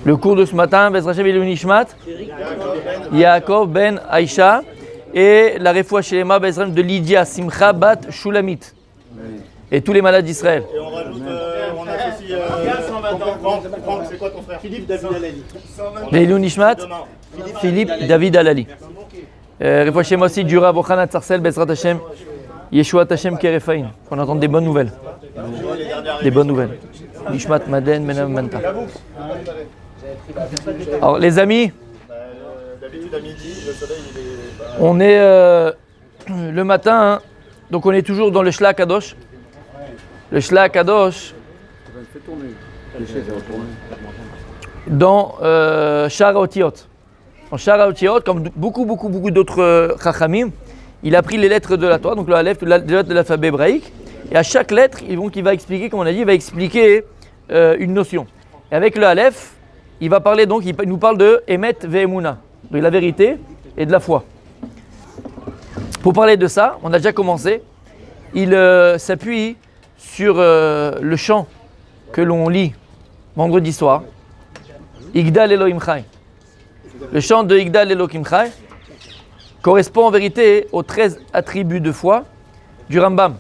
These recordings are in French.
Le cours de ce matin, Bezrat Hashem Ilou Nishmat, Yaakov ben Aïcha, et la refoua shelema Bezrat de Lydia Simcha bat Shulamit, et tous les malades d'Israël. Et on rajoute, on associe Franck, c'est quoi ton frère? Philippe David Alali. Ilou Nishmat, Philippe David Alali. Refoua shelema aussi du Rav Ochana Tzarsel, Bezrat Hashem, Yeshua Hashem Kerefaïn, qu'on entende des bonnes nouvelles. Des bonnes nouvelles. Nishmat Maden Menam Manta. Alors les amis, d'habitude à midi, le soleil il est... on est le matin, hein, donc on est toujours dans le Shlach Kadosh. Le Shlach Kadosh dans Shara Otiot. En Shara Otiot, comme beaucoup d'autres Chachamim, il a pris les lettres de la Torah, donc le Aleph, les lettres de l'alphabet hébraïque, et à chaque lettre, il va expliquer, comme on a dit, il va expliquer une notion. Et avec le Aleph, il va parler donc, il nous parle de Emet ve'emuna, de la vérité et de la foi. Pour parler de ça, on a déjà commencé. Il s'appuie sur le chant que l'on lit vendredi soir, Igdal Elohim Chai. Le chant de Igdal Elohim Chai correspond en vérité aux 13 attributs de foi du Rambam.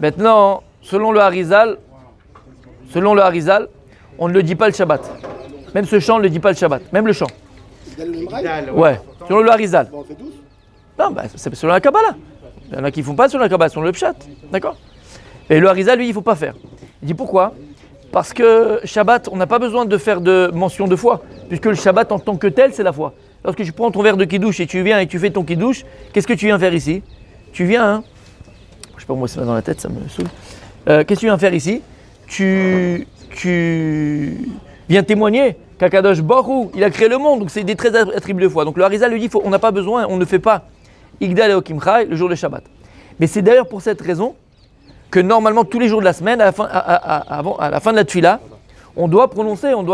Maintenant, selon le Harizal, on ne le dit pas le Shabbat. Même ce chant ne le dit pas le Shabbat. Même le chant. Ouais. Selon le Harizal. Bon, on fait tous. Non, c'est selon la Kabbalah. Il y en a qui ne font pas selon la Kabbalah, selon le Pshat. D'accord? Et le Harizal, lui, il ne faut pas faire. Il dit pourquoi? Parce que Shabbat, on n'a pas besoin de faire de mention de foi. Puisque le Shabbat en tant que tel, c'est la foi. Lorsque tu prends ton verre de kidouche et tu viens et tu fais ton kidouche, qu'est-ce que tu viens faire ici? Tu viens, hein? Je sais pas, moi, c'est dans la tête, ça me saoule. Qu'est-ce que tu viens faire ici? Tu viens témoigner qu'Akadosh Baruch Hu, il a créé le monde, donc c'est des 13 attributs de foi. Donc le Harizal lui dit, on n'a pas besoin, on ne fait pas Igdal Elohim Chai le jour de Shabbat. Mais c'est d'ailleurs pour cette raison que normalement tous les jours de la semaine, à la fin de la Tfila, on doit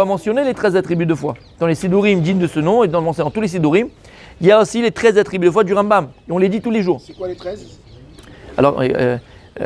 mentionner les 13 attributs de foi. Dans les Sidurim dignes de ce nom, et dans tous les Sidurim, il y a aussi les 13 attributs de foi du Rambam. Et on les dit tous les jours. C'est quoi les 13? Alors,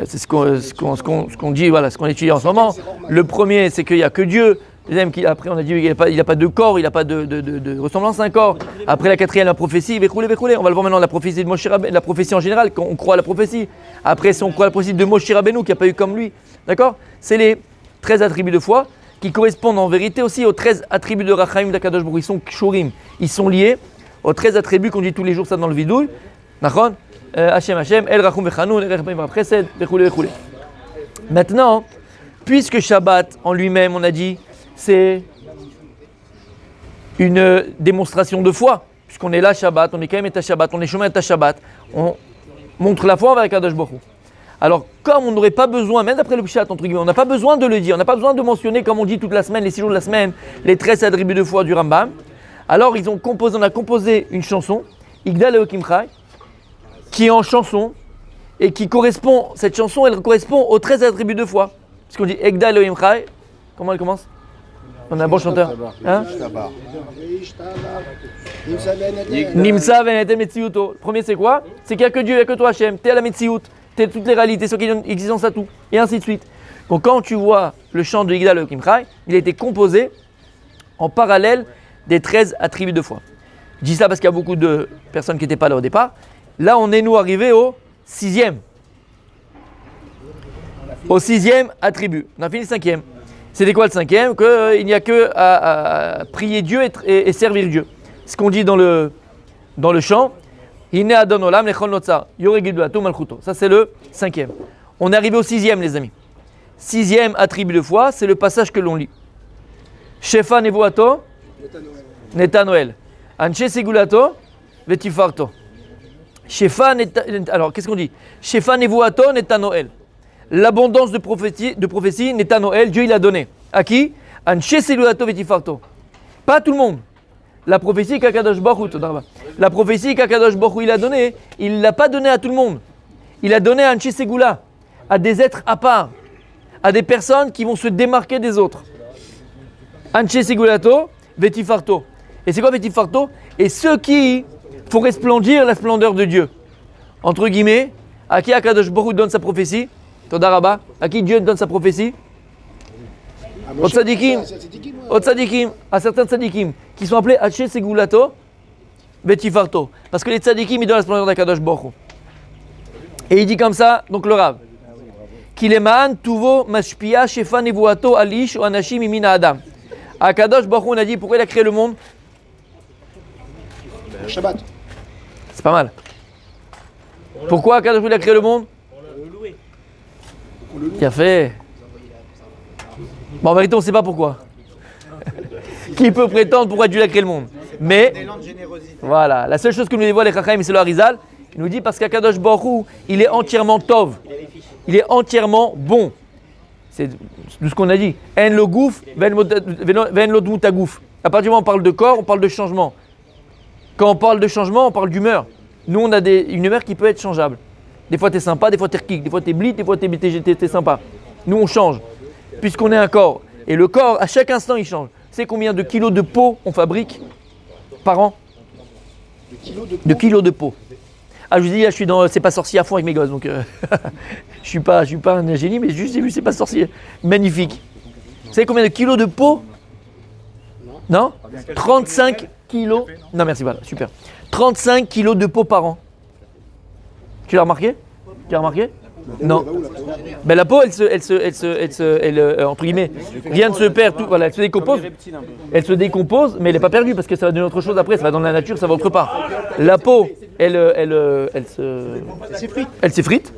c'est ce qu'on dit, voilà, ce qu'on étudie en ce moment. Le premier, c'est qu'il n'y a que Dieu. Le deuxième, après, on a dit qu'il n'y a pas de corps, il n'a pas de ressemblance à un corps. Après, la quatrième, la prophétie, Véchoulé. On va le voir maintenant, la prophétie de Moshe Rabbeinu, la prophétie en général, quand on croit à la prophétie. Après, si on croit à la prophétie de Moshe Rabbeinu, qui n'a pas eu comme lui. D'accord? C'est les 13 attributs de foi qui correspondent en vérité aussi aux 13 attributs de Rachaim d'Akadosh Baruch Hu. Ils sont kshurim, ils sont liés aux 13 attributs qu'on dit tous les jours, ça dans le vidouille. Nachon? Hashem, El Rachum Vechanoun, El Rachum Vechesed, Véchoulé. Maintenant, puisque Shabbat en lui-même, on a dit, c'est une démonstration de foi, puisqu'on est là Shabbat, on est quand même à Shabbat, on est chemin à Shabbat, on montre la foi avec Akadosh Baruch Hu. Alors, comme on n'aurait pas besoin, même d'après le Pshat, entre guillemets, on n'a pas besoin de le dire, on n'a pas besoin de mentionner, comme on dit toute la semaine, les 6 jours de la semaine, les 13 attributs de foi du Rambam, alors on a composé une chanson, Igdal Elohim Chai, qui est en chanson, et qui correspond, cette chanson, elle correspond aux 13 attributs de foi. Puisqu'on dit Igdal Elohim Chai, comment elle commence? On a un bon chanteur. Hein? Nimsa venetem metziuto. Le premier c'est quoi? C'est qu'il n'y a que Dieu, il n'y a que toi Hachem. Tu es à la metziut, tu es toutes les réalités, ceux qui donnent existence à tout. Et ainsi de suite. Donc quand tu vois le chant de Igdal Elohim Chai, il a été composé en parallèle des 13 attributs de foi. Je dis ça parce qu'il y a beaucoup de personnes qui n'étaient pas là au départ. Là on est nous arrivés au 6e. Au 6e attribut. On a fini le 5e. C'était quoi le 5e? Qu'il n'y a que à prier Dieu et servir Dieu. Ce qu'on dit dans le chant. Ça c'est le 5e. On est arrivé au 6e les amis. 6e attribut de foi, c'est le passage que l'on lit. Shefa nevuato neta Noël. Anche segulato vetifarto. Shefa neta, alors qu'est-ce qu'on dit? Shefa nevuato neta Noël. L'abondance de prophétie n'est à Noël, Dieu il a donné. À qui? Anche segulato vetifarto. Pas à tout le monde. La prophétie qu'Akadosh Baruch Hu, la prophétie qu'Akadosh Baruch Hu il a donnée, il ne l'a pas donnée à tout le monde. Il a donné à Anche Segula, à des êtres à part, à des personnes qui vont se démarquer des autres. Anche Segulato vetifarto. Et c'est quoi vetifarto? Et ceux qui font resplendir la splendeur de Dieu. Entre guillemets, à qui Akadosh Baruch Hu donne sa prophétie? Toda Rabba. À qui Dieu donne sa prophétie? Aux tzadikim. Au tzadikim, à certains tzadikim, qui sont appelés Haché Segulato, Betifarto. Parce que les tzadikim, ils donnent la splendeur d'Akadosh Baruch Hu. Et il dit comme ça, donc le Rav, qu'il est ma'an tuvo mashpia shefa nevuato alish ou anashim imina adam. Akadosh Baruch Hu, on a dit pourquoi il a créé le monde. Shabbat. C'est pas mal. Pourquoi Akadosh Baruch Hu a créé le monde? Qui a fait? Bon, en vérité, on ne sait pas pourquoi. Qui peut prétendre pourquoi Dieu a créé le monde? Mais, voilà, la seule chose que nous dévoile les Chachamim, c'est le Harizal. Il nous dit parce qu'Akadosh Baruch Hu, il est entièrement tov. Il est entièrement bon. C'est de ce qu'on a dit. En lo gouf, ven lo dmut hagouf. À partir du moment où on parle de corps, on parle de changement. Quand on parle de changement, on parle d'humeur. Nous, on a une humeur qui peut être changeable. Des fois, tu es sympa, des fois, tu es rkik, des fois, tu es blit, des fois, tu es sympa. Nous, on change. Puisqu'on est un corps. Et le corps, à chaque instant, il change. Tu sais combien de kilos de peau on fabrique par an? De kilos de peau. Ah, je vous dis, là, je suis dans C'est pas sorcier à fond avec mes gosses. Donc, je suis pas un génie, mais juste j'ai vu C'est pas sorcier. Magnifique. Vous savez combien de kilos de peau? Non 35 kilos. Non, merci, voilà, super. 35 kilos de peau par an. Tu l'as remarqué? Non. Ben la peau, entre guillemets, rien ne se perd, tout, voilà, elle se décompose. Elle se décompose, mais elle n'est pas perdue parce que ça va donner autre chose après, ça va dans la nature, ça va autre part. La peau, elle s'effrite.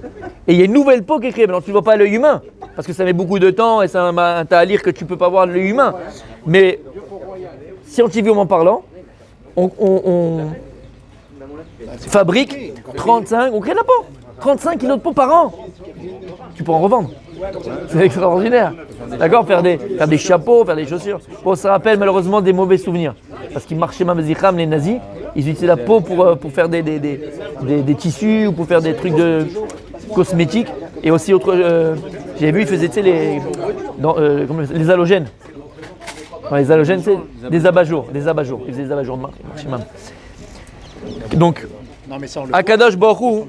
Et il y a une nouvelle peau qui est créée. Maintenant, tu ne vois pas à l'œil humain parce que ça met beaucoup de temps et c'est un ta'alir que tu ne peux pas voir à l'œil humain. Mais scientifiquement parlant, on fabrique 35, on crée de la peau. 35 kilos de peau par an. Tu peux en revendre. C'est extraordinaire. D'accord, faire des chapeaux, faire des chaussures. Bon, ça rappelle malheureusement des mauvais souvenirs. Parce qu'ils marchaient Mamazicham, les nazis, ils utilisaient la peau pour faire des tissus ou pour faire des trucs de cosmétiques. Et aussi autre. J'ai vu, ils faisaient les halogènes. Ouais, les halogènes, c'est des abat-jours. Ils faisaient des abat-jours de marché Mam. Donc, Non, mais ça, on le Akadosh Baruch Hu.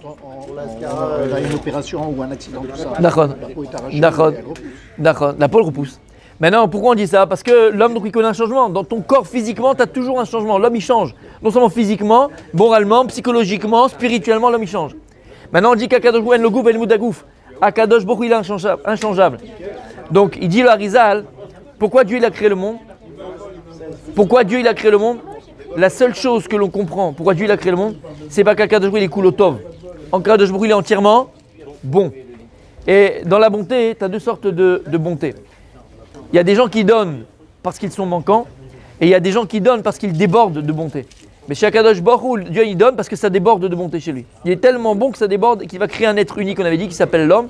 quand on a une opération ou un accident, tout ça. D'accord. La peau est arrachée. D'accord. La peau repousse. Maintenant, pourquoi on dit ça? Parce que l'homme, donc, il connaît un changement. Dans ton corps, physiquement, tu as toujours un changement. L'homme, il change. Non seulement physiquement, moralement, psychologiquement, spirituellement, l'homme, il change. Maintenant, on dit qu'Akadosh Baruch Hu, le gouf et le moudagouf. Akadosh Baruch Hu, il est inchangeable. Donc, il dit le Harizal, pourquoi Dieu, il a créé le monde? Pourquoi Dieu, il a créé le monde? La seule chose que l'on comprend, pourquoi Dieu il a créé le monde, c'est pas qu'Akadosh Baruch Hu il est cool au tov. Akadosh Baruch Hu il est entièrement bon. Et dans la bonté, tu as deux sortes de bonté. Il y a des gens qui donnent parce qu'ils sont manquants, et il y a des gens qui donnent parce qu'ils débordent de bonté. Mais chez Akadosh Baruch Hu, Dieu il donne parce que ça déborde de bonté chez lui. Il est tellement bon que ça déborde et qu'il va créer un être unique, on avait dit, qui s'appelle l'homme,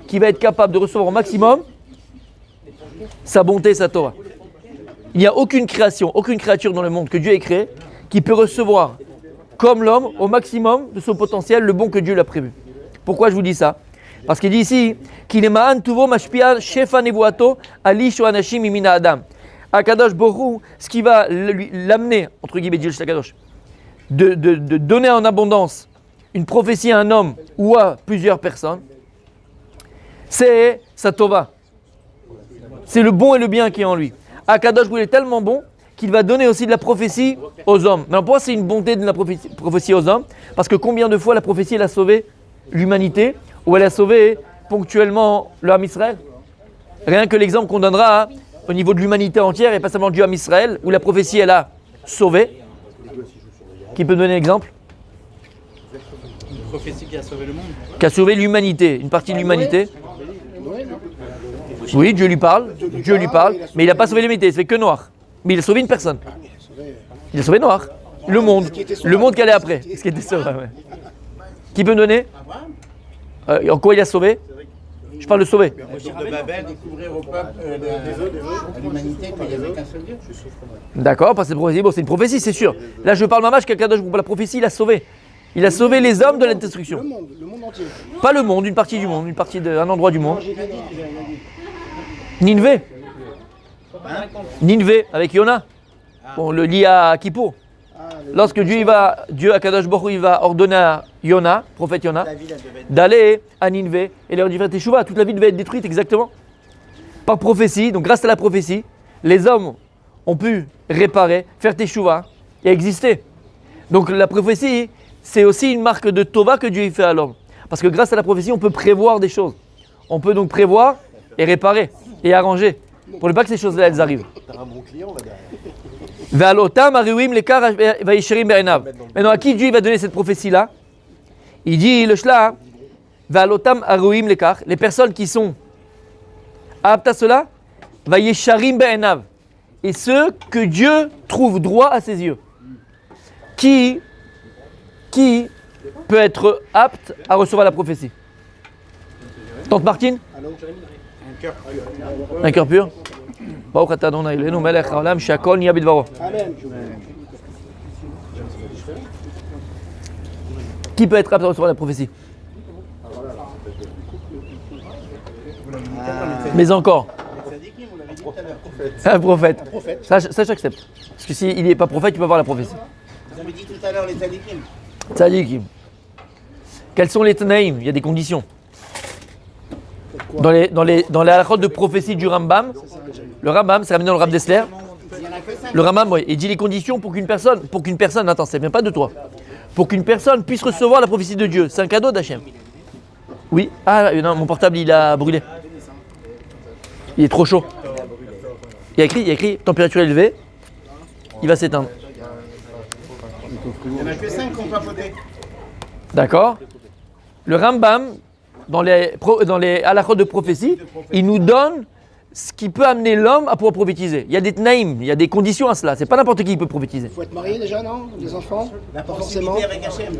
qui va être capable de recevoir au maximum sa bonté, sa Torah. Il n'y a aucune création, aucune créature dans le monde que Dieu ait créé qui peut recevoir, comme l'homme, au maximum de son potentiel, le bon que Dieu l'a prévu. Pourquoi je vous dis ça? Parce qu'il dit ici qu'il est ma'an tuvo mashpia shefa nevuato alish ou anashim imina adam. Akadosh Baruch Hu, ce qui va l'amener, entre guillemets, Dieu Akadosh, de donner en abondance une prophétie à un homme ou à plusieurs personnes, c'est sa tova. C'est le bon et le bien qui est en lui. Akadosh Baruch Hu est tellement bon qu'il va donner aussi de la prophétie aux hommes. Mais pourquoi c'est une bonté de la prophétie aux hommes? Parce que combien de fois la prophétie elle a sauvé l'humanité ou elle a sauvé ponctuellement le Ham Israël? Rien que l'exemple qu'on donnera au niveau de l'humanité entière et pas seulement du Ham Israël où la prophétie elle a sauvé. Qui peut donner l'exemple? Une prophétie qui a sauvé le monde. Qui a sauvé l'humanité, une partie de l'humanité. Oui, Dieu lui parle, mais il n'a pas sauvé l'humanité, il ne fait que Noir. Mais il a sauvé une personne. Il a sauvé Noir. Le monde qui allait après. Ce qui était sauvé, ouais. Qui peut me donner en quoi il a sauvé? Je parle de sauver. Le tour de Babel, découvrir au peuple à l'humanité qu'il n'y avait qu'un seul Dieu. D'accord, parce que c'est une prophétie. Bon, c'est une prophétie, c'est sûr. Là, je parle mamash, quelqu'un d'autre, pour la prophétie, il a sauvé. Il a sauvé les hommes de la destruction. Le monde entier. Pas le monde, une partie du monde, un endroit du monde. Ninvé. Ninvé avec Yona. On le lit à Kippour. Lorsque Dieu Akadosh Baruch Hu, il va ordonner à Yona, prophète Yona, d'aller à Ninvé et leur dire Teshuva, toute la ville devait être détruite exactement. Par prophétie, donc grâce à la prophétie, les hommes ont pu réparer, faire teshuva et exister. Donc la prophétie, c'est aussi une marque de tova que Dieu y fait à l'homme. Parce que grâce à la prophétie, on peut prévoir des choses. On peut donc prévoir et réparer et arranger pour ne pas que ces choses-là elles arrivent. T'as un bon client là derrière. Maintenant, à qui Dieu va donner cette prophétie-là? Il dit, le shla, les personnes qui sont aptes à cela, et ceux que Dieu trouve droit à ses yeux. Qui peut être apte à recevoir la prophétie? Tante Martine? Un cœur pur. Baruch atah Adonai Eloheinu melech haolam she'akol niya bidvaro. Qui peut être apte à recevoir la prophétie? Mais encore. Un prophète. Ça j'accepte. Parce que s'il n'est pas prophète, tu peux avoir la prophétie. Vous avez dit tout à l'heure les tzadikim. Tzadikim. Quels sont les tanaïm? Il y a des conditions. Dans les halakhot de prophétie du Rambam, le Rambam, c'est ramené dans le Rav Dessler. Le Rambam, oui, il dit les conditions pour qu'une personne, attends, ça vient pas de toi, pour qu'une personne puisse recevoir la prophétie de Dieu. C'est un cadeau d'Hachem. Oui. Ah non, mon portable il a brûlé. Il est trop chaud. Il y a écrit température élevée, il va s'éteindre. Il n'y en a que 5 qui ont pas voté. D'accord. Le Rambam, dans les halakhot de prophétie, il nous donne ce qui peut amener l'homme à pouvoir prophétiser. Il y a des tnaïm, il y a des conditions à cela. C'est pas n'importe qui peut prophétiser. Il faut être marié déjà, non? Des enfants? La Pas forcément. proximité avec Hachem.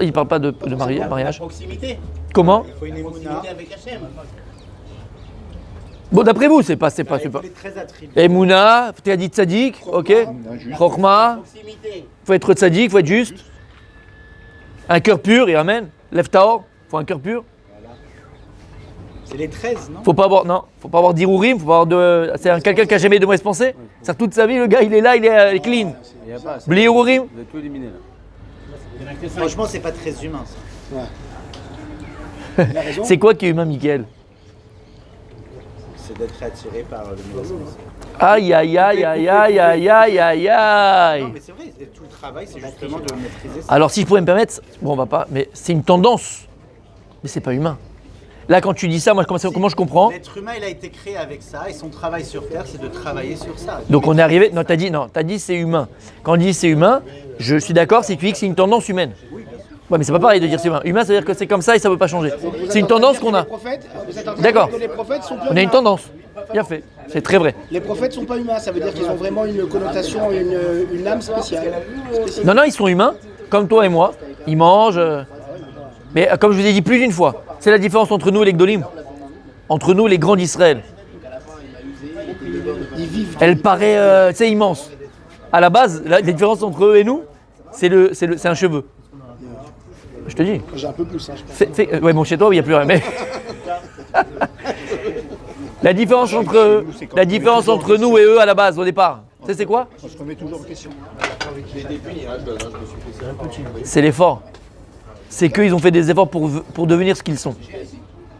Il parle pas de mariage. La proximité. Comment? Il faut une proximité avec Hachem. Bon, d'après vous, c'est pas. Emouna, tu as dit tzadik, ok. Chokhma, Proximité. faut être tzadik, faut être juste. Un cœur pur, et amen. Lève taor, faut un cœur pur. C'est les 13, non? Faut pas avoir d'irourim, faut pas avoir de. C'est quelqu'un qui a jamais de mauvaise pensée. Ça toute sa vie, le gars, il est là, il est clean. Bli irourim. Vous avez tout éliminé là. Franchement, c'est pas très humain ça. Il a raison. C'est quoi qui est humain, Mickaël? C'est d'être attiré par le mauvaise pensée. Aïe, aïe, aïe, aïe, aïe, aïe, aïe, aïe, aïe. Non, mais c'est vrai, tout le travail, c'est justement de maîtriser ça. Alors, si je pourrais me permettre, bon, on va pas, mais c'est une tendance. Mais c'est pas humain. Là, quand tu dis ça, moi, comment je comprends? L'être humain, il a été créé avec ça, et son travail sur Terre, c'est de travailler sur ça. Donc, on est arrivé. Non, t'as dit c'est humain. Quand on dit c'est humain, je suis d'accord, c'est que tu dis que c'est une tendance humaine. Ouais, mais c'est pas pareil de dire c'est humain. Humain, ça veut dire que c'est comme ça et ça ne peut pas changer. C'est une tendance qu'on a. D'accord. Les prophètes sont pas On a une humains. tendance. Bien fait. C'est très vrai. Les prophètes sont pas humains, ça veut dire qu'ils ont vraiment une connotation, une âme spéciale. Non, non, ils sont humains, comme toi et moi. Ils mangent. Mais comme je vous ai dit plus d'une fois, c'est la différence entre nous et les Gdolim. Entre nous, les grands d'Israël. Ils vivent. Elle paraît immense. À la base, la différence entre eux et nous, c'est un cheveu. Je te dis. J'ai un peu plus, hein, je pense. Ouais, bon, chez toi, il n'y a plus rien. Mais la différence entre nous et eux à la base, au départ, tu sais, c'est quoi? On se remet toujours en question. C'est l'effort. C'est qu'ils ont fait des efforts pour devenir ce qu'ils sont.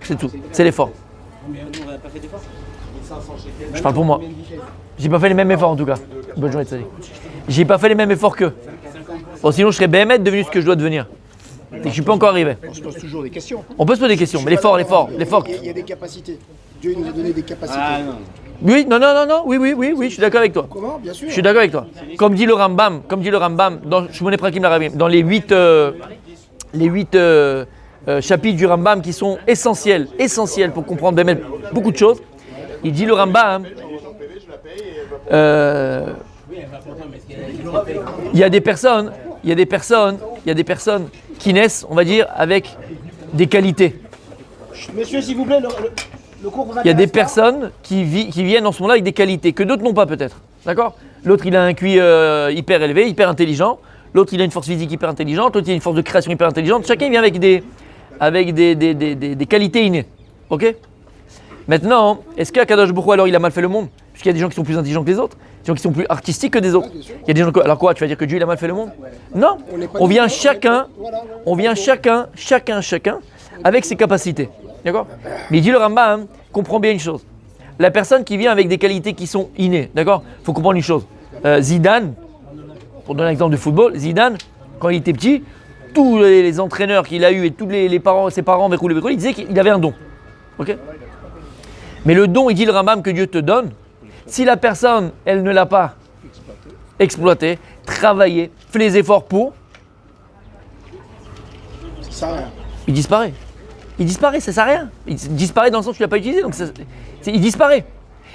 C'est tout. C'est l'effort. Je parle pour moi. J'ai pas fait les mêmes efforts en tout cas. Bonne journée de salut. J'ai pas fait les mêmes efforts qu'eux. Bon, sinon, je serais BMF devenu ce que je dois devenir. Et je suis pas encore arrivé. On se pose toujours des questions. On peut se poser des questions, mais l'effort. Il y a des capacités. Dieu nous a donné des capacités. Oui, non, oui, je suis d'accord avec toi. Comment? Bien sûr. Je suis d'accord avec toi. Comme dit le Rambam, dans Shmoné Prakim l'Arabim, dans les 8 chapitres du Rambam qui sont essentiels pour comprendre BMF beaucoup de choses, il dit le Rambam, il y a des personnes qui naissent, on va dire, avec des qualités. Monsieur, s'il vous plaît, le cours vous Il y a des intéresse pas? personnes qui viennent en ce moment-là avec des qualités que d'autres n'ont pas peut-être. D'accord? L'autre, il a un QI hyper élevé, hyper intelligent. L'autre, il a une force physique hyper intelligente. L'autre, il a une force de création hyper intelligente. Chacun vient avec des qualités innées. Ok? Maintenant, est-ce qu'Akadosh Baruch Hu, alors, il a mal fait le monde? Puisqu'il y a des gens qui sont plus intelligents que les autres, des gens qui sont plus artistiques que des autres. Il y a des gens alors quoi? Tu vas dire que Dieu, il a mal fait le monde? Non. On vient chacun avec ses capacités. D'accord? Mais il dit le Rambam, comprends bien une chose. la personne qui vient avec des qualités qui sont innées, d'accord? Il faut comprendre une chose. Zidane, pour donner un exemple de football, Zidane, quand il était petit, tous les entraîneurs qu'il a eu et tous les parents, ses parents, ils disaient qu'il avait un don. Ok? Mais le don, il dit le Rambam que Dieu te donne, si la personne, elle ne l'a pas exploité, travaillé, fait les efforts pour, Ça, rien. il disparaît. Il disparaît, ça sert à rien. Il disparaît dans le sens où tu ne l'as pas utilisé, donc il disparaît.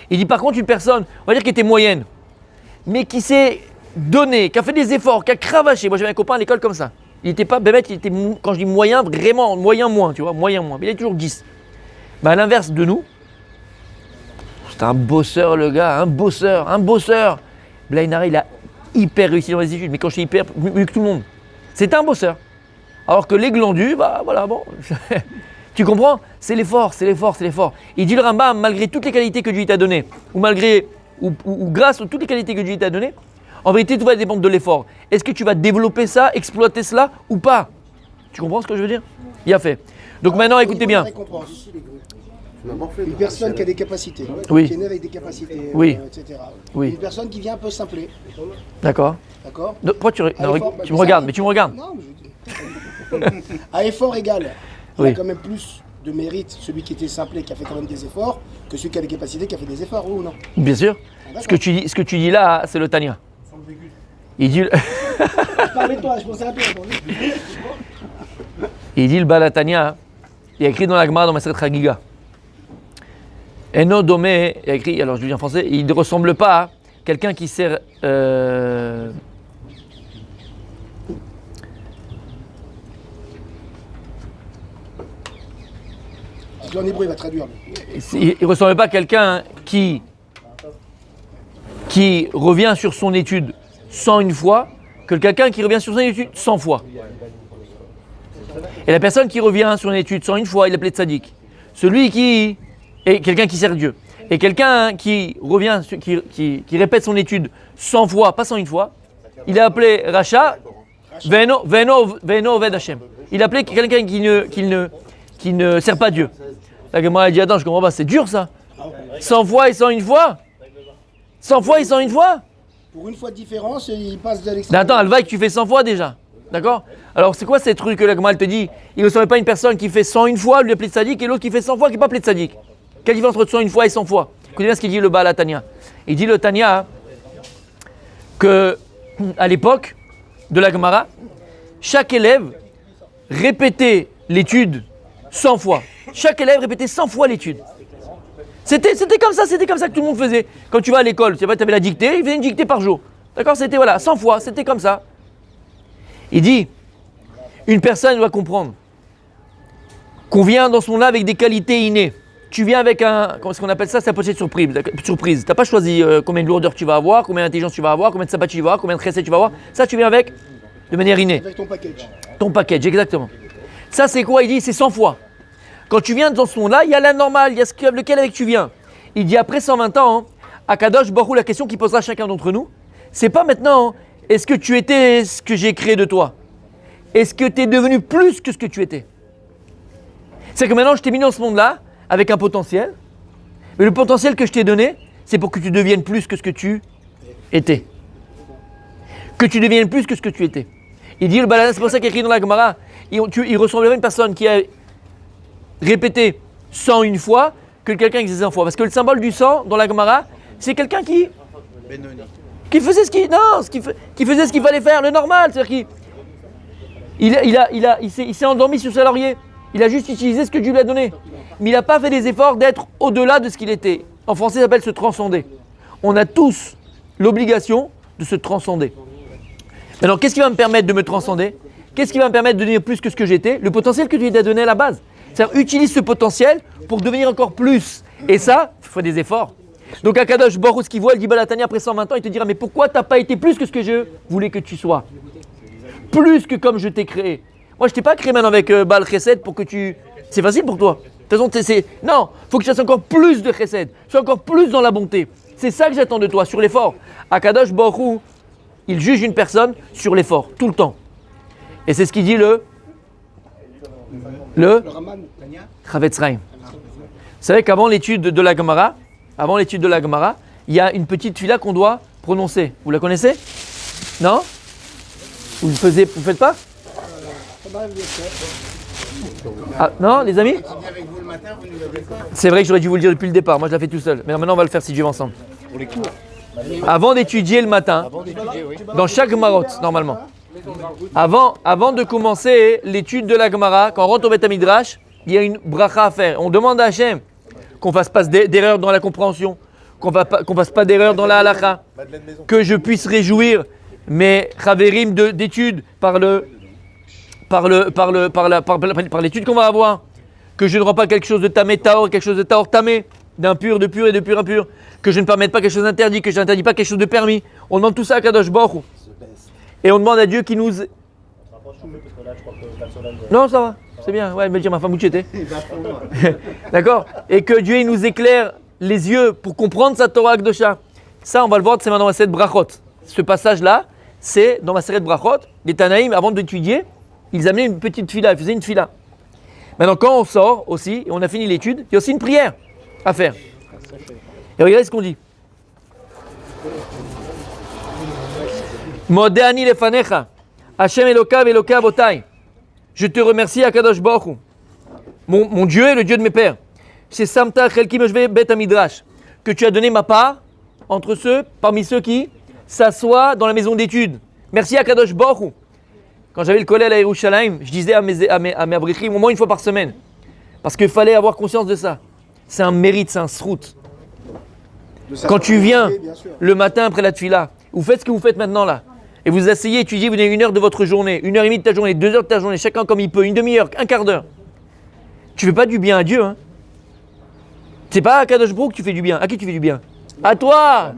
Il dit par contre une personne, on va dire qui était moyenne, mais qui s'est donné, qui a fait des efforts, qui a cravaché. Moi j'avais un copain à l'école comme ça. Il n'était pas bébête, il était, quand je dis moyen, vraiment moyen moins, tu vois, moyen moins. Mais il est toujours 10. Mais à l'inverse de nous, c'est un bosseur le gars, un bosseur. Blainari, il a hyper réussi dans les études, mais quand je dis hyper, mieux que tout le monde. C'était un bosseur. Alors que les glandus, bah voilà, bon. Tu comprends? C'est l'effort. Il dit le Rambam, malgré toutes les qualités que Dieu t'a données, ou grâce à toutes les qualités que Dieu t'a données, en vérité, tout va dépendre de l'effort. Est-ce que tu vas développer ça, exploiter cela ou pas? Tu comprends ce que je veux dire? Il a fait. Donc maintenant, écoutez bien. Une personne qui a des capacités, Oui. qui est née avec des capacités, Oui. etc. Oui. Une personne qui vient un peu simpler, D'accord. d'accord? Pourquoi tu, non, effort, tu me regardes, mais tu me regardes. Non, mais je dis. À effort égal, il Oui. a quand même plus de mérite celui qui était simplé, qui a fait quand même des efforts, que celui qui a des capacités, qui a fait des efforts, oui ou non? Bien sûr. d'accord. Ce que tu dis là, c'est le Tania. Il dit, Je parlais de toi, je pensais à toi. il dit le Balatania, il y a écrit dans la Gemara dans Maseret Chagiga. Eno Domé, il y a écrit, alors je le dis en français, il ne ressemble pas à quelqu'un qui sert. En hébreu, il va traduire. Il ne ressemble pas à quelqu'un qui revient sur son étude 101 fois que quelqu'un qui revient sur son étude 100 fois. Et la personne qui revient sur une étude 101 fois, il l'appelait tzaddik. Celui qui est quelqu'un qui sert Dieu. Et quelqu'un qui revient, qui répète son étude 100 fois, pas 101 fois, il est appelé Racha, Veno Oved Hashem. Il appelait quelqu'un qui ne sert pas Dieu. La Gemara a dit, attends, je comprends pas, c'est dur ça. 100 fois et 101 fois 100 fois et 101 fois. Pour une fois de différence, il passe de Mais l'extrême. attends, Alvaï, tu fais 100 fois déjà. D'accord? Alors, c'est quoi ces trucs que la Gemara te dit? Il ne serait pas une personne qui fait 101 fois, lui appelé tzaddik, et l'autre qui fait 100 fois, qui n'est pas appelé tzaddik. Quelle différence entre 101 fois et 100 fois? Écoutez bien ce qu'il dit le Baal HaTanya. Il dit le Tanya que à l'époque de la Gemara, chaque élève répétait l'étude 100 fois. Chaque élève répétait 100 fois l'étude. C'était comme ça que tout le monde faisait. Quand tu vas à l'école, tu avais la dictée, il faisait une dictée par jour. D'accord? C'était 100 fois, c'était comme ça. Il dit, une personne doit comprendre qu'on vient dans ce monde-là avec des qualités innées. Tu viens avec comment est-ce qu'on appelle ça? C'est un procès de surprise. Tu n'as pas choisi combien de lourdeur tu vas avoir, combien d'intelligence tu vas avoir, combien de sabbat tu vas avoir, combien de chesed tu vas avoir. Ça, tu viens avec de manière innée. Avec ton package. Ton package, exactement. Ça, c'est quoi? Il dit, c'est 100 fois. Quand tu viens dans ce monde-là, il y a la normale, il y a lequel avec tu viens. Il dit, après 120 ans, à Kadosh Baruch Hu, la question qu'il posera à chacun d'entre nous, c'est pas maintenant, est-ce que tu étais ce que j'ai créé de toi? Est-ce que tu es devenu plus que ce que tu étais? C'est que maintenant, je t'ai mis dans ce monde-là, avec un potentiel, mais le potentiel que je t'ai donné, c'est pour que tu deviennes plus que ce que tu étais. Que tu deviennes plus que ce que tu étais. Il dit, le balade, c'est pour ça qu'il écrit dans la Gemara, il ressemblerait à une personne qui a répété 101 fois que quelqu'un qui faisait 100 fois. Parce que le symbole du sang, dans la Gemara, c'est quelqu'un qui faisait qui faisait ce qu'il fallait faire, le normal. C'est-à-dire il s'est endormi sur ses lauriers. Il a juste utilisé ce que Dieu lui a donné. Mais il n'a pas fait des efforts d'être au-delà de ce qu'il était. En français, ça s'appelle se transcender. On a tous l'obligation de se transcender. Maintenant, qu'est-ce qui va me permettre de me transcender? Qu'est-ce qui va me permettre de devenir plus que ce que j'étais? Le potentiel que Dieu t'a donné à la base. C'est-à-dire, utilise ce potentiel pour devenir encore plus. Et ça, il faut des efforts. Donc, à Kadosh Baruch Hu, ce qu'il voit, il dit Balatania après 120 ans, il te dira, mais pourquoi tu n'as pas été plus que ce que je voulais que tu sois? Plus que comme je t'ai créé. Moi, je t'ai pas créé maintenant avec Baal Chesed pour que tu... C'est facile pour toi. De toute façon, non, il faut que tu fasses encore plus de Chesed. Sois encore plus dans la bonté. C'est ça que j'attends de toi, sur l'effort. À Kadosh Baruch Hu, il juge une personne sur l'effort, tout le temps. Et c'est ce qu'il dit le Raman. Chavetz Chaim. Vous savez qu'avant l'étude de la Gemara, avant l'étude de la Gemara, il y a une petite fila qu'on doit prononcer. Vous la connaissez? Non? Vous ne faites pas? Ah, non, les amis? C'est vrai que j'aurais dû vous le dire depuis le départ. Moi, je la fais tout seul. Mais maintenant, on va le faire si Dieu veut ensemble. Avant d'étudier le matin, dans chaque Gemarot, normalement. Avant de commencer l'étude de la Gemara, quand on rentre au Beth Midrash, il y a une bracha à faire. On demande à Hachem qu'on ne fasse pas d'erreur dans la compréhension, qu'on ne fasse pas d'erreur dans la halakha, que je puisse réjouir mes chaverim d'études par l'étude qu'on va avoir, que je ne rends pas quelque chose de tamé taor, quelque chose de taor tamé, d'impur, de pur et de pur impur, que je ne permette pas quelque chose d'interdit, que je n'interdis pas quelque chose de permis. On demande tout ça à Kadosh Baruch Hu. Et on demande à Dieu qui nous... Non, ça va, c'est bien. Ouais, il va dire ma femme où tu étais. D'accord. Et que Dieu il nous éclaire les yeux pour comprendre sa Torah Akdosha. Ça, on va le voir, c'est maintenant dans la série de Brachot. Ce passage-là, c'est dans la série de Brachot. Les Tanaïm, avant d'étudier, ils amenaient une petite fila, ils faisaient une fila. Maintenant, quand on sort aussi, et on a fini l'étude, il y a aussi une prière à faire. Et regardez ce qu'on dit. Modéani lefanecha, Hashem Elokav Elokav Otai. Je te remercie, Akadosh Baruch Hu. Mon Dieu est le Dieu de mes pères. C'est Samta Chelki Meshve Bet Midrash, que tu as donné ma part entre ceux, parmi ceux qui s'assoient dans la maison d'études. Merci, Akadosh Baruch Hu. Quand j'avais le collège à Yerushalayim, je disais à mes abrichim au moins une fois par semaine. Parce qu'il fallait avoir conscience de ça. C'est un mérite, c'est un srout. Quand tu viens le matin après la tfila, vous faites ce que vous faites maintenant là. Et vous asseyez, étudiez, vous avez 1 heure de votre journée, 1h30 de ta journée, 2 heures de ta journée, chacun comme il peut, une demi-heure, un quart d'heure. Tu fais pas du bien à Dieu. Hein. C'est pas à Kadosh Baruch que tu fais du bien. À qui tu fais du bien? À toi.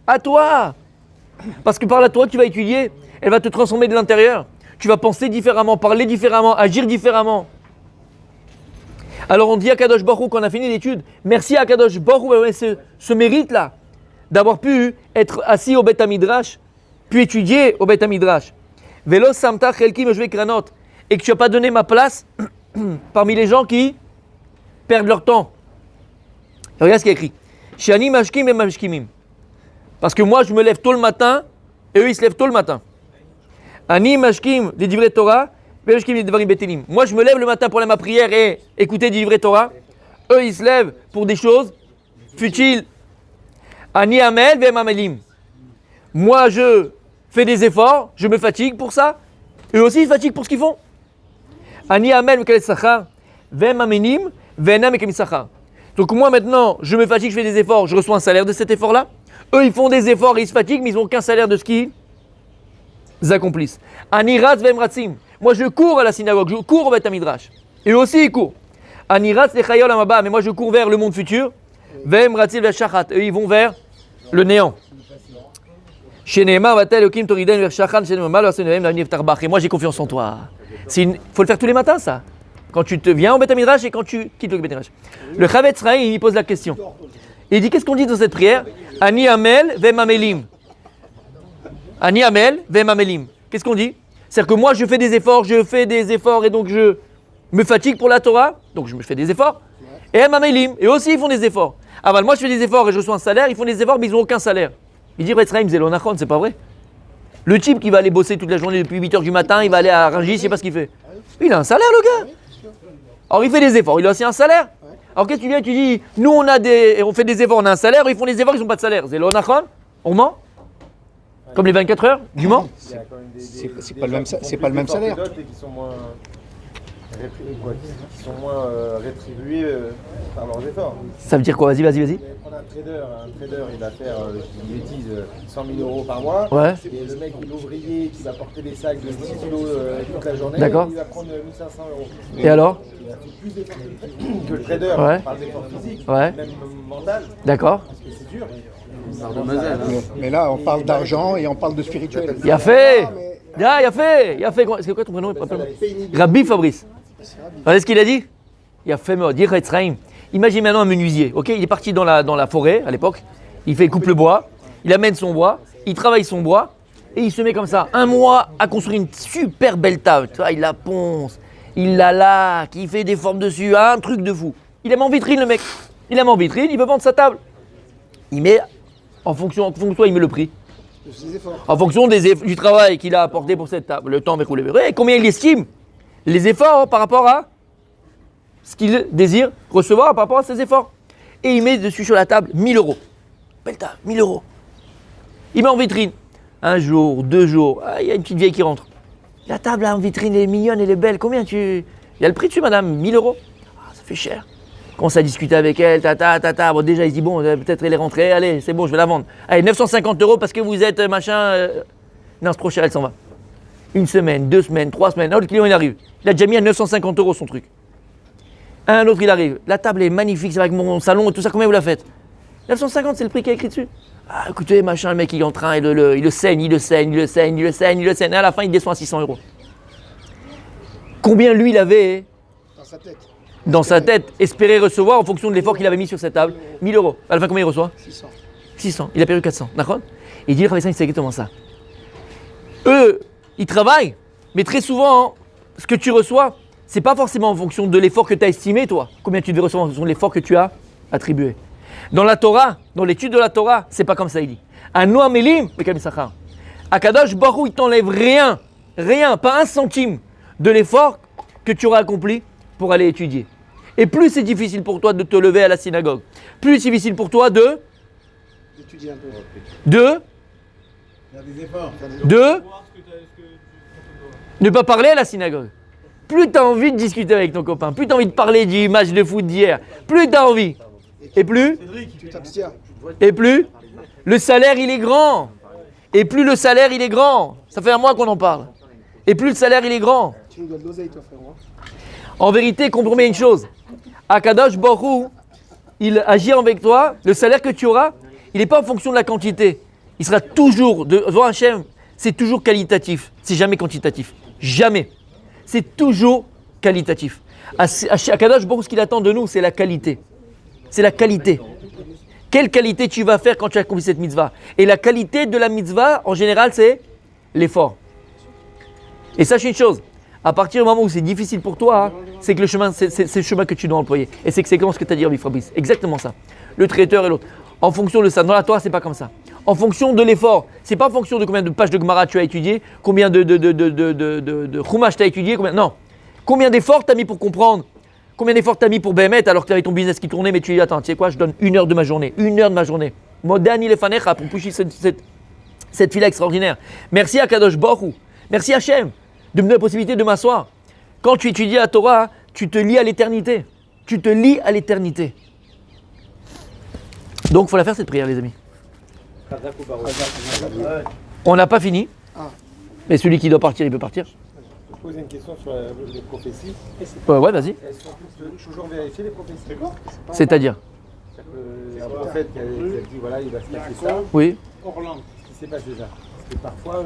À toi. Parce que par la Torah que tu vas étudier, elle va te transformer de l'intérieur. Tu vas penser différemment, parler différemment, agir différemment. Alors on dit à Kadosh Baruch qu'on a fini l'étude. Merci à Kadosh Baruch ce mérite-là d'avoir pu être assis au Beth Midrash, puis étudier au Beth Midrash. Velo samta chelki meshve kranot, et que tu n'as pas donné ma place parmi les gens qui perdent leur temps. Et regarde ce qu'il y a écrit. Shani mashkim et mashkimim. Parce que moi je me lève tôt le matin et eux ils se lèvent tôt le matin. Ani mashkim des divrei Torah, mashkim des dvarim betelim. Moi je me lève le matin pour aller à ma prière et écouter des divrei Torah. Eux ils se lèvent pour des choses futiles. Ani amel ve mamelim. Moi je fais des efforts, je me fatigue pour ça. Eux aussi ils fatiguent pour ce qu'ils font. Ani amel ve sachar ve mamenim ve nam ve sachar. Donc moi maintenant je me fatigue, je fais des efforts, je reçois un salaire de cet effort-là. Eux ils font des efforts et ils se fatiguent, mais ils n'ont aucun salaire de ce qu'ils accomplissent. Aniratz vemratzim. Moi je cours à la synagogue, je cours au Beth Midrash. Et eux aussi ils courent. Aniratz lechayol amaba. Mais moi je cours vers le monde futur. Vemratzim veshachat. Eux ils vont vers le néant. Shenema vatel okim toriden veshachan shenemama lo asenem la niftar. Et moi j'ai confiance en toi. Faut le faire tous les matins ça. Quand tu te viens au Beth Midrash et quand tu quittes le Beth Midrash. Le Chavetz Chaim il pose la question. Il dit qu'est-ce qu'on dit dans cette prière? Ani amel vemamelim. Ani amel vemamelim. Qu'est-ce qu'on dit? C'est-à-dire que moi je fais des efforts et donc je me fatigue pour la Torah, donc je me fais des efforts. Et mamelim, et aussi ils font des efforts. Ah bah moi je fais des efforts et je reçois un salaire, ils font des efforts mais ils n'ont aucun salaire. Il dit Retzraim Zelonachon, c'est pas vrai. Le type qui va aller bosser toute la journée depuis 8h du matin, il va aller à Rungis, je sais pas ce qu'il fait. Il a un salaire le gars. Alors il fait des efforts, il a aussi un salaire. Alors qu'est-ce que tu viens, tu dis, nous on fait des efforts, on a un salaire, ils font des efforts, ils n'ont pas de salaire. Zelonachon, on ment? Comme les 24 heures du Mans? C'est pas le même salaire. Qui sont moins rétribués par leurs efforts. Ça veut dire quoi? Vas-y. Prendre un trader, il va faire, une bêtise, 100 000 euros par mois. Ouais. Et le mec, l'ouvrier qui va porter des sacs de 10 kilos toute la journée, d'accord. il va prendre 1 500 euros. Et alors? Il a fait plus d'efforts que le trader, ouais. par l'effort physique, ouais. même mental. D'accord. Parce que c'est dur. Mais là, on parle d'argent et on parle de spirituel. Il a fait. Il a fait. C'est quoi ton prénom? Rabbi Fabrice. Regardez ce qu'il a dit. Il a fait dire Retzraim. Imagine maintenant un menuisier. Ok, il est parti dans la forêt à l'époque. Il coupe le bois. Il amène son bois. Il travaille son bois et il se met comme ça 1 mois à construire une super belle table. Tu vois, il la ponce, il la laque, il fait des formes dessus, un truc de fou. Il aime en vitrine le mec. Il aime en vitrine. Il veut vendre sa table. il met, en fonction de quoi il met le prix. De ses efforts. En fonction du travail qu'il a apporté pour cette table, le temps, et combien il estime les efforts par rapport à ce qu'il désire recevoir par rapport à ses efforts. Et il met dessus sur la table 1000 euros. Belle table, 1000 euros. Il met en vitrine. Un jour, 2 jours, il y a une petite vieille qui rentre. La table là, en vitrine, elle est mignonne, elle est belle. Combien il y a le prix dessus, madame, 1000 euros. Ah, ça fait cher. Commence à discuter avec elle, Bon, déjà, il se dit, bon, peut-être elle est rentrée, allez, c'est bon, je vais la vendre. Allez, 950 euros parce que vous êtes machin. Non, c'est trop cher, elle s'en va. 1 semaine, 2 semaines, 3 semaines. Un autre client, il arrive. Il a déjà mis à 950 euros son truc. Un autre, il arrive. La table est magnifique, c'est avec mon salon et tout ça. Combien vous la faites? 950, c'est le prix qui est écrit dessus. Ah, écoutez, machin, le mec, il est en train, il le saigne. Et à la fin, il descend à 600 euros. Combien lui, il avait dans sa tête, espéré recevoir en fonction de l'effort qu'il avait mis sur cette table? 1000 euros. À la fin, combien il reçoit? 600. Il a perdu 400. D'accord? Il dit, c'est exactement ça. Eux, ils travaillent, mais très souvent, ce que tu reçois, c'est pas forcément en fonction de l'effort que tu as estimé, toi. Combien tu devais recevoir en fonction de l'effort que tu as attribué. Dans la Torah, dans l'étude de la Torah, c'est pas comme ça, il dit. Anoam Elim, Akadosh Baruch Hu, il t'enlève rien, pas 1 centime de l'effort que tu auras accompli pour aller étudier. Et plus c'est difficile pour toi de te lever à la synagogue, plus c'est difficile pour toi d'étudier un peu. De ne pas parler à la synagogue. Plus tu as envie de discuter avec ton copain, plus tu as envie de parler du match de foot d'hier, plus tu as envie. Et plus, tu t'abstiens. Et plus, le salaire il est grand. Et plus le salaire il est grand. Ça fait un mois qu'on en parle. Et plus le salaire il est grand. Tu nous donnes l'oseille, toi, frérot. En vérité, comprends une chose. Akadosh Baruch Hu, il agit avec toi. Le salaire que tu auras, il n'est pas en fonction de la quantité. Il sera toujours, devant Hachem, c'est toujours qualitatif. C'est jamais quantitatif. Jamais. C'est toujours qualitatif. Akadosh Baruch Hu, ce qu'il attend de nous, c'est la qualité. C'est la qualité. Quelle qualité tu vas faire quand tu as accompli cette mitzvah? Et la qualité de la mitzvah, en général, c'est l'effort. Et sache une chose, à partir du moment où c'est difficile pour toi, hein, c'est que le chemin, c'est le chemin que tu dois employer. Et c'est exactement ce que tu as dit, Fabrice. Exactement ça. Le traiteur et l'autre. En fonction de ça. Dans la Torah, c'est pas comme ça. En fonction de l'effort. C'est pas en fonction de combien de pages de Gemara tu as étudié, combien de Chumash tu as étudié, non. Combien d'efforts tu as mis pour comprendre. Combien d'efforts t'as mis pour Bémet alors que tu avais ton business qui tournait, mais tu dis attends, tu sais quoi, je donne 1 heure de ma journée. 1 heure de ma journée. Modani lefanecha pour pousser cette fille extraordinaire. Merci à Kadosh Baruch Hu. Merci à Hachem de me donner la possibilité de m'asseoir. Quand tu étudies la Torah, tu te lis à l'éternité. Tu te lis à l'éternité. Donc il faut la faire cette prière, les amis. On n'a pas fini. Mais celui qui doit partir, il peut partir. Je pose une question sur les prophéties. Ouais, vas-y. Elles sont toujours vérifiées, les prophéties? C'est-à-dire Un prophète qui a dit voilà, il va se passer ça. Oui. Orlando, ce qui s'est passé ça. Parce que parfois,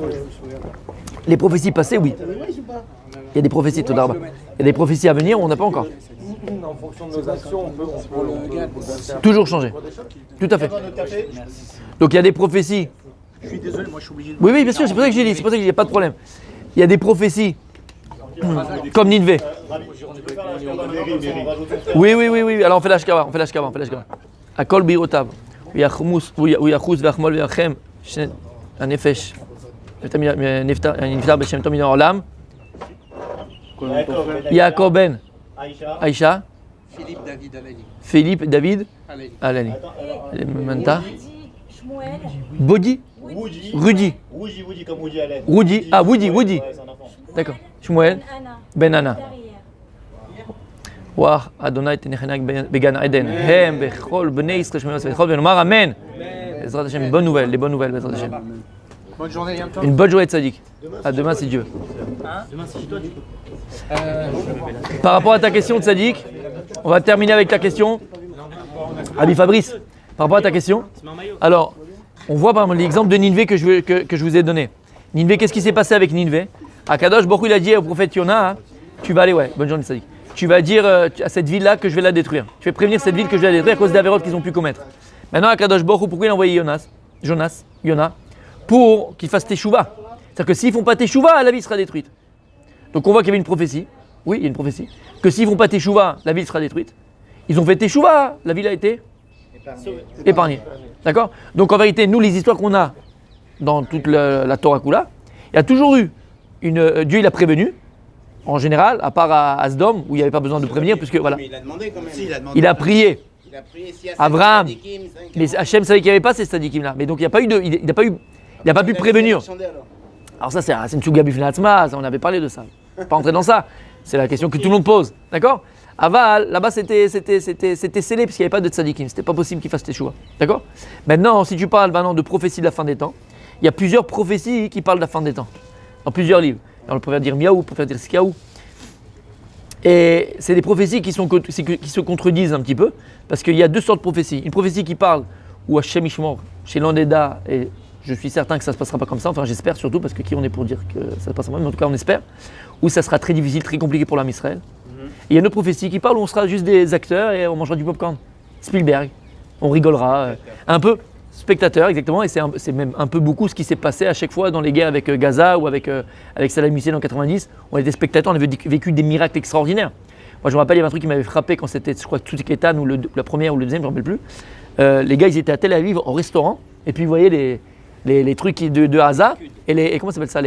les prophéties passées, oui. Il y a des prophéties, tout d'arbre. Il y a des prophéties à venir, on n'a pas encore. en fonction de nos actions, on peut Toujours changer. Tout à fait. Donc il y a des prophéties. Je suis désolé, moi je suis obligé de... Oui, bien sûr, c'est pour ça que j'ai dit, c'est pour ça qu'il n'y a pas de problème. Il y a des prophéties, comme Ninvé. Oui, alors on fait l'ashkava, Akol birotav, uyachus v'achmol v'yachem, הנפש, נפטר בשם טוב מן העולם, יעקב בן עאישה, פיליפ דוד הללי, מנתה, בודי, רודי, וודי, d'accord, שמואל, בן ענה. וואח, אדוני תנחנק בגן עדן, הם בכל בני ישראל שמעים לעצמם, ונאמר אמן. Bezrat Hashem, bonne nouvelle, les bonnes nouvelles, Bezrat Hashem. Bonne journée, Yom Une bonne journée de Tzadik. À demain si Dieu. Demain, si toi, tu peux. Par rapport à ta question, Tzadik, on va terminer avec ta question. Abi Fabrice, par rapport à ta question. Alors, on voit par exemple l'exemple de Ninvé que je vous ai donné. Ninvé, qu'est-ce qui s'est passé avec Ninvé? Akadosh Baruch Hu, il a dit au prophète Yona, tu vas aller, bonne journée Tzadik. Tu vas dire à cette ville-là que je vais la détruire. Tu vais prévenir cette ville que je vais la détruire à cause d'Averot qu'ils ont pu commettre. Maintenant, Akadosh Baruch Hu, pourquoi il a envoyé Yona, pour qu'il fasse teshuva. C'est-à-dire que s'ils ne font pas teshuva, la ville sera détruite. Donc on voit qu'il y avait une prophétie. Oui, il y a une prophétie. Que s'ils ne font pas teshuva, la ville sera détruite. Ils ont fait teshuva, la ville a été Épargné. D'accord? Donc en vérité, nous, les histoires qu'on a dans toute la Torah Kula, il y a toujours eu Dieu, il a prévenu, en général, à part à Sdom, où il n'y avait pas besoin de prévenir, puisque voilà. Mais il a demandé quand même. Si, Il a prié. Il a prié s'il y a Abraham. cinq sadikim, cinq- Mais Hachem savait qu'il n'y avait pas ces stadikim là. Mais donc il n'y a pas eu de. Il n'a pas eu. Il n'a pas pu prévenir. Alors ça, c'est une Tsuga Bifnatzma, on avait parlé de ça. Pas entrer dans ça. C'est la question que tout le monde pose. D'accord? Aval, là-bas, c'était scellé parce qu'il n'y avait pas de tzadikim. C'était pas possible qu'il fasse tes choix. D'accord? Maintenant, si tu parles maintenant de prophétie de la fin des temps, il y a plusieurs prophéties qui parlent de la fin des temps. Dans plusieurs livres. On peut dire Miaou, on peut dire Skiaou. Et c'est des prophéties qui se contredisent un petit peu. Parce qu'il y a deux sortes de prophéties. Une prophétie qui parle où Hachem Ishmor, chez l'Andeda, et je suis certain que ça ne se passera pas comme ça, enfin j'espère surtout, parce que qui on est pour dire que ça se passera pas, mais en tout cas on espère, où ça sera très difficile, très compliqué pour l'âme Israël. Et il y a une autre prophétie qui parle où on sera juste des acteurs et on mangera du popcorn. Spielberg, on rigolera, un peu spectateur exactement, et c'est même un peu beaucoup ce qui s'est passé à chaque fois dans les guerres avec Gaza ou avec Saddam Hussein en 90. On était spectateurs, on avait vécu des miracles extraordinaires. Moi je me rappelle, il y avait un truc qui m'avait frappé quand c'était, je crois, Tsuketan ou la première ou le deuxième, je ne me rappelle plus. Les gars ils étaient à Tel Aviv au restaurant, et puis vous voyez les trucs de Haza, et comment ça s'appelle ça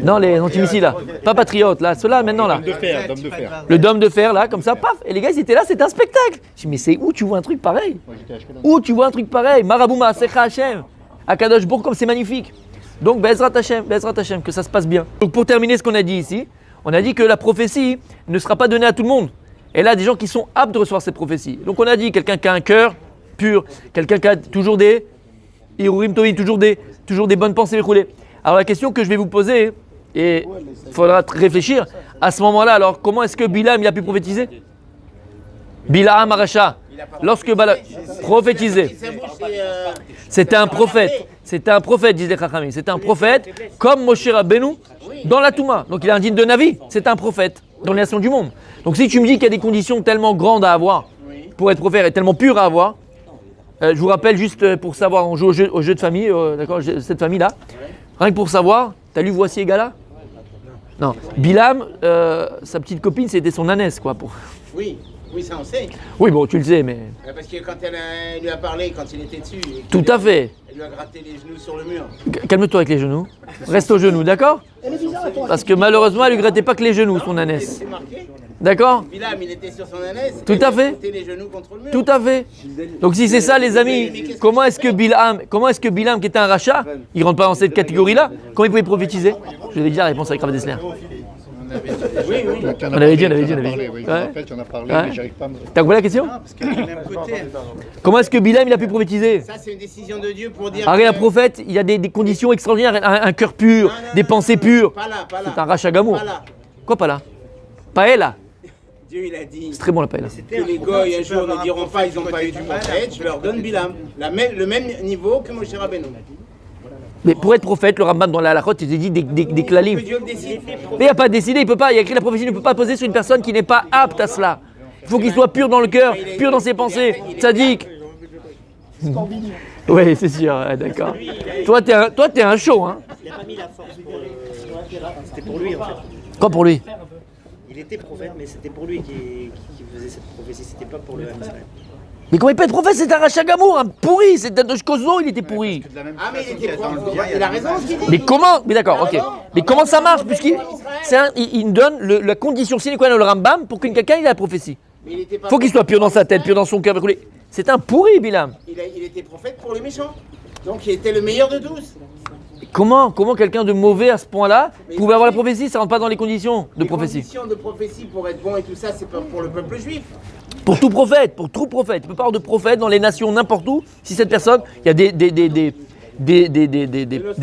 Non, les antimissiles là, pas patriotes là, ceux-là maintenant là. Dôme de fer. Le dôme de fer là, comme ça, paf, et les gars ils étaient là, c'était un spectacle. Je dis mais c'est où tu vois un truc pareil? Où tu vois un truc pareil? Marabouma, Secha Hashem, Akadosh Bourg, comme c'est magnifique. Donc Bezrat Hashem, que ça se passe bien. Donc pour terminer ce qu'on a dit ici, on a dit que la prophétie ne sera pas donnée à tout le monde. Et là, des gens qui sont aptes de recevoir cette prophétie. Donc on a dit quelqu'un qui a un cœur pur, quelqu'un qui a toujours des Irurim Tovim, toujours des bonnes pensées roulées. Alors la question que je vais vous poser, et il faudra réfléchir, à ce moment-là, alors comment est-ce que Bilam il a pu prophétiser? Bilam Aracha, lorsque Balaam prophétisait, c'était un prophète, disait les Chachamim, c'était un prophète comme Moshe Rabbeinu dans la Touma. Donc il est indigne de Navi, c'est un prophète dans les nations du monde. Donc si tu me dis qu'il y a des conditions tellement grandes à avoir pour être prophète et tellement pures à avoir, je vous rappelle juste pour savoir, on joue au jeu de famille, d'accord, cette famille-là. Rien que pour savoir, t'as lu Voici Égala? Non. Bilam, sa petite copine, c'était son ânesse, quoi. Oui, ça on sait. Oui, bon, tu le sais, mais. Parce que quand elle lui a parlé, quand il était dessus. Tout à fait. Elle lui a gratté les genoux sur le mur. Calme-toi avec les genoux. Reste aux genoux, d'accord? Parce que malheureusement, elle lui grattait pas que les genoux, son ânesse. C'est marqué. D'accord? Bilam, il était sur son ânesse. Tout à fait. Les genoux contre le mur. Tout à fait. Donc si c'est ça, les amis, comment est-ce que Bilam, qui était un rachat, il rentre pas dans cette catégorie-là? Comment il pouvait prophétiser? Je vous avais dit la réponse avec Rav Dessler. On avait dit. Oui, je me rappelle, tu en as parlé, Ouais. mais j'arrive pas à me... T'as compris la question? Parce que du même côté. Comment est-ce que Bilam il a pu prophétiser? Ça, c'est une décision de Dieu pour dire. Arrête, un prophète, il y a des conditions extraordinaires, un cœur pur, Non, des pensées pures. Pas là. C'est un rachat gamour. Pas là. Quoi pas là? Paella. Dieu, il a dit C'est très bon la paella. que les goy un jour ne diront pas ils n'ont pas eu du prophète. Je leur donne Bilam. Le même niveau que Moshe Rabbeinu. Mais pour être prophète, le Rambam dans la halachot, il dit des klalim. Que Dieu le décide. Mais il n'y a pas décidé, il peut pas, il y a écrit la prophétie ne peut pas poser sur une personne qui n'est pas apte à cela. Il faut qu'il soit pur dans le cœur, pur dans ses pensées, tzaddik. Oui, c'est sûr, ouais, d'accord. Toi, t'es un show, hein. Il n'a pas mis la force pour c'était pour lui en fait. Quoi pour lui? Il était prophète, mais c'était pour lui qui faisait cette prophétie, c'était pas pour le Ham Israël. Mais comment il peut être prophète? C'est un rachat gamour, un pourri, c'est un Kozo, il était pourri. Ah, mais il était il a raison ce qu'il dit. Mais comment? Mais d'accord, ok. Mais comment ça marche? Puisqu'il il donne la condition sine qua non le Rambam pour qu'une quelqu'un ait la prophétie. Mais il était pas Faut qu'il soit pur dans sa tête, pur dans son cœur. C'est un pourri, Bilam. Il était prophète pour les méchants. Donc il était le meilleur de tous. Comment quelqu'un de mauvais à ce point-là pouvait avoir la prophétie? Ça rentre pas dans les conditions de prophétie. Les conditions de prophétie pour être bon et tout ça, c'est pas pour le peuple juif. Pour tout prophète. Tu peux pas avoir de prophète dans les nations n'importe où. Si cette personne, il y a des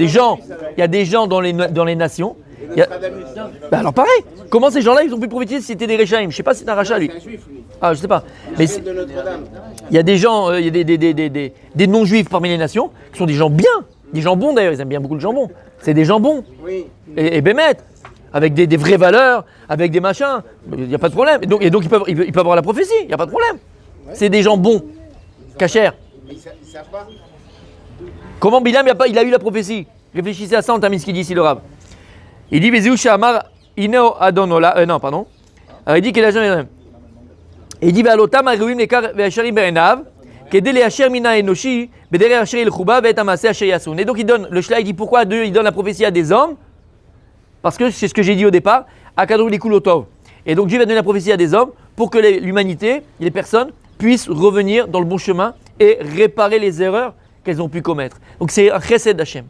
gens, il y a des gens dans les nations. il y a- Bah alors pareil. Comment ces gens-là ils ont pu prophétiser si c'était des Réchaïm? Je sais pas si c'est un rachat lui. C'est un juif, lui. Ah je sais pas. Mais Il de Notre-Dame. il y a des gens, il y a des non-juifs parmi les nations qui sont des gens bien, des gens bons d'ailleurs. Ils aiment bien beaucoup le jambon. C'est des gens bons. Oui. Et bémet, avec des vraies valeurs, avec des machins, il n'y a pas de problème. Et donc il peut avoir la prophétie, il n'y a pas de problème. C'est des gens bons, cachers. Mais ils savent pas. Comment Bilam il a eu la prophétie? Réfléchissez à ça, on termine ce qu'il dit ici le Rav. Il dit Vezéou Shamar Ineo Adonola. Non, pardon. Alors il dit qu'il a jamais. Et il dit Ve'alotam ha're'uim lekar ve'asharim be'enav, kedei le'asher mina enoshi, bedere asher ilchuba ve'et ha'maaseh asher yasun. Et donc il donne, le Shla il dit pourquoi il donne la prophétie à des hommes? Parce que c'est ce que j'ai dit au départ, Akadou likulotov. Et donc Dieu va donner la prophétie à des hommes pour que l'humanité, les personnes, puissent revenir dans le bon chemin et réparer les erreurs qu'elles ont pu commettre. Donc c'est un chesed d'Hachem.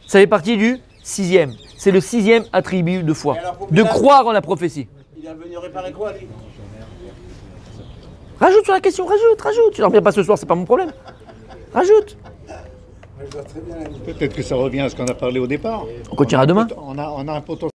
Ça fait partie du 6e. C'est le 6e attribut de foi, de croire en la prophétie. Il est venu réparer quoi, lui? Rajoute sur la question, rajoute. Tu n'en reviens pas ce soir, c'est pas mon problème. Rajoute. Peut-être que ça revient à ce qu'on a parlé au départ. On continuera demain. On a un potentiel.